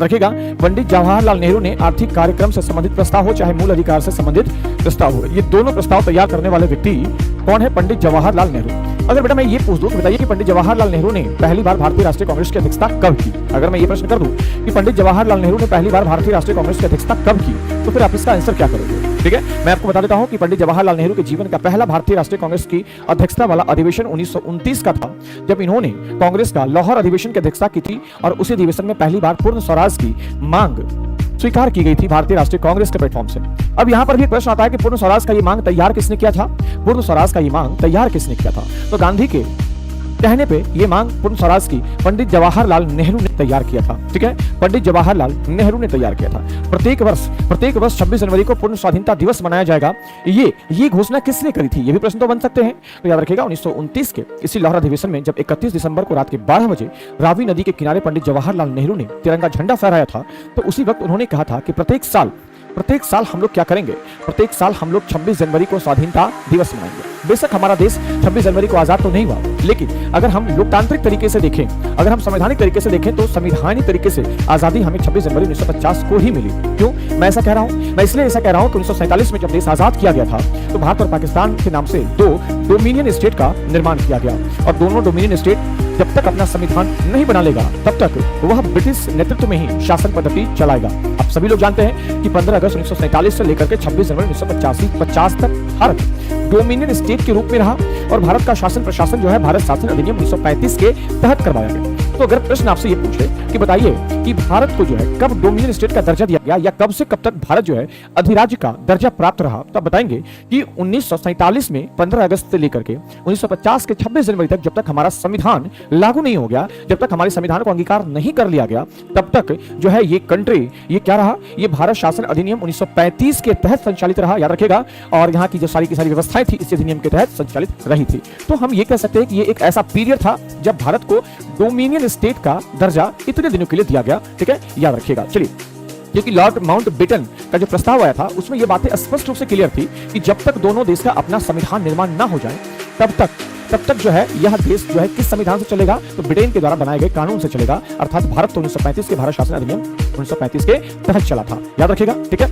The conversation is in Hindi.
रखेगा। पंडित जवाहरलाल नेहरू ने आर्थिक कार्यक्रम से संबंधित प्रस्ताव हो चाहे मूल अधिकार से संबंधित प्रस्ताव हो, ये दोनों प्रस्ताव तैयार करने वाले व्यक्ति कौन है? पंडित जवाहरलाल नेहरू। अगर बेटा मैं ये पूछ दूं कि बताइए कि पंडित जवाहरलाल नेहरू ने पहली बार भारतीय राष्ट्रीय कांग्रेस की अध्यक्षता कब की? अगर मैं ये प्रश्न कर दूं कि पंडित जवाहरलाल नेहरू ने पहली बार भारतीय राष्ट्रीय कांग्रेस की अध्यक्षता कब की, तो फिर आप इसका आंसर क्या करोगे? ठीक है, मैं आपको बता देता हूं कि पंडित जवाहरलाल नेहरू के जीवन का पहला भारतीय राष्ट्रीय कांग्रेस की अध्यक्षता वाला अधिवेशन 1929 का था, जब इन्होंने कांग्रेस का लाहौर अधिवेशन की अध्यक्षता की थी और उसी अधिवेशन में पहली बार पूर्ण स्वराज की मांग स्वीकार की गई थी भारतीय राष्ट्रीय कांग्रेस के प्लेटफॉर्म से। अब यहां पर भी एक प्रश्न आता है कि पूर्ण स्वराज का ये मांग तैयार किसने किया था? पूर्ण स्वराज का ये मांग तैयार किसने किया था? तो गांधी के कहने पे ये मांग पूर्ण स्वराज की पंडित जवाहरलाल नेहरू ने तैयार किया था। ठीक है, पंडित जवाहरलाल नेहरू ने तैयार किया था। प्रत्येक वर्ष 26 जनवरी को पूर्ण स्वाधीनता दिवस मनाया जाएगा, ये घोषणा किसने करी थी? ये भी प्रश्न तो बन सकते हैं। तो याद रखिएगा 1929 के इसी लाहौर अधिवेशन में जब 31 दिसंबर को रात के 12 बजे रावी नदी के किनारे पंडित जवाहरलाल नेहरू ने तिरंगा झंडा फहराया था, तो उसी वक्त उन्होंने कहा था कि प्रत्येक साल हम लोग क्या करेंगे? प्रत्येक साल हम लोग 26 जनवरी को स्वाधीनता दिवस मनाएंगे। बेशक हमारा देश 26 जनवरी को आजाद तो नहीं हुआ, लेकिन अगर हम लोकतांत्रिक तरीके से देखें, अगर हम संवैधानिक तरीके से देखें, तो संविधानिक तरीके से आजादी हमें 26 जनवरी 1950 को ही मिली। क्यों मैं ऐसा कह रहा हूं? मैं इसलिए ऐसा कह रहा हूं कि 1947 में जब देश आजाद किया गया था, तो भारत और पाकिस्तान के नाम से दो डोमिनियन स्टेट का निर्माण किया गया, और दोनों डोमिनियन स्टेट जब तक अपना संविधान नहीं बना लेगा, तब तक वह ब्रिटिश नेतृत्व में ही शासन पद्धति चलाएगा। आप सभी लोग जानते हैं कि 15 अगस्त 1947 से लेकर के 26 जनवरी 1950 तक भारत डोमिनियन स्टेट के रूप में रहा, और भारत का शासन प्रशासन जो है भारत शासन अधिनियम 1935 के तहत करवाया गया। तो अगर प्रश्न आपसे ये पूछे कि बताइए कि भारत को जो है कब डोमिनियन स्टेट का दर्जा दिया गया, या कब से कब तक भारत जो है अधिराज्य का दर्जा प्राप्त रहा, तब बताएंगे कि 1947 में 15 अगस्त से लेकर के 1950 के 26 जनवरी तक, जब तक हमारा संविधान लागू नहीं हो गया, जब तक हमारे संविधान को अंगीकार नहीं कर लिया गया, तब तक जो है ये कंट्री, ये क्या रहा? ये भारत शासन अधिनियम 1935 के तहत संचालित रहा, याद रखेगा। और यहाँ की जो सारी की सारी व्यवस्थाएं थी इस अधिनियम के तहत संचालित रही थी। तो हम ये कह सकते हैं कि ये एक ऐसा पीरियड था जब भारत को डोमिनियन स्टेट का दर्जा इतने दिनों के लिए दिया गया। ठीक है, याद रखिएगा। चलिए, क्योंकि लॉर्ड माउंटबेटन का जो प्रस्ताव आया था उसमें यह बातें स्पष्ट रूप से क्लियर थी कि जब तक दोनों देश का अपना संविधान निर्माण ना हो जाए, तब तक जो है यह देश जो है किस संविधान से चलेगा? तो ब्रिटेन के द्वारा बनाए गए कानून से चलेगा, अर्थात भारत तो 1935 के भारत शासन अधिनियम 1935 के तहत चला था, याद रखिएगा। ठीक है,